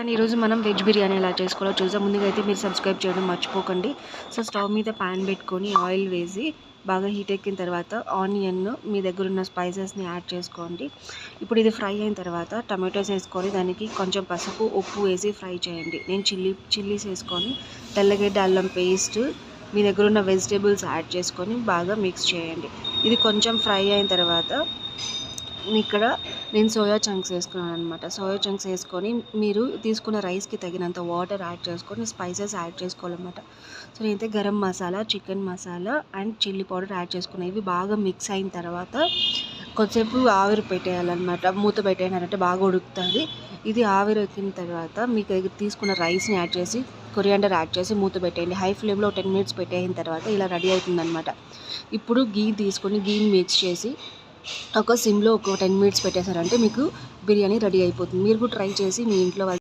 కానీ ఈరోజు మనం వెజ్ బిర్యానీ ఎలా చేసుకోవాలో చూద్దాం. ముందుగా అయితే మీరు సబ్స్క్రైబ్ చేయడం మర్చిపోకండి. సో స్టవ్ మీద ప్యాన్ పెట్టుకొని ఆయిల్ వేసి బాగా హీట్ ఎక్కిన తర్వాత ఆనియన్, మీ దగ్గర ఉన్న స్పైసెస్ని యాడ్ చేసుకోండి. ఇప్పుడు ఇది ఫ్రై అయిన తర్వాత టమాటోస్ వేసుకొని దానికి కొంచెం పసుపు, ఉప్పు వేసి ఫ్రై చేయండి. నేను చిల్లీస్ వేసుకొని తెల్లగడ్డ అల్లం పేస్ట్, మీ దగ్గర ఉన్న వెజిటేబుల్స్ యాడ్ చేసుకొని బాగా మిక్స్ చేయండి. ఇది కొంచెం ఫ్రై అయిన తర్వాత ఇక్కడ నేను సోయా చంక్స్ వేసుకున్నాను అనమాట. సోయా చంక్స్ వేసుకొని మీరు తీసుకున్న రైస్కి తగినంత వాటర్ యాడ్ చేసుకొని స్పైసెస్ యాడ్ చేసుకోవాలన్నమాట. సో నేనైతే garam masala, chicken masala and chilli powder add చేసుకున్నాను. ఇవి బాగా మిక్స్ అయిన తర్వాత కొద్దిసేపు ఆవిరి పెట్టేయాలన్నమాట. మూత పెట్టేయాలంటే బాగా ఉడుకుతుంది. ఇది ఆవిరి ఎక్కిన తర్వాత మీకు తీసుకున్న రైస్ని యాడ్ చేసి కొరియాండర్ యాడ్ చేసి మూత పెట్టేయండి. హై ఫ్లేమ్లో 10 minutes పెట్టేసిన తర్వాత ఇలా రెడీ అవుతుందన్నమాట. ఇప్పుడు గీ తీసుకొని గీని మిక్స్ చేసి ఒక సిమ్లో ఒక 10 minutes పెట్టేశారంటే మీకు బిర్యానీ రెడీ అయిపోతుంది. మీరు కూడా ట్రై చేసి మీ ఇంట్లో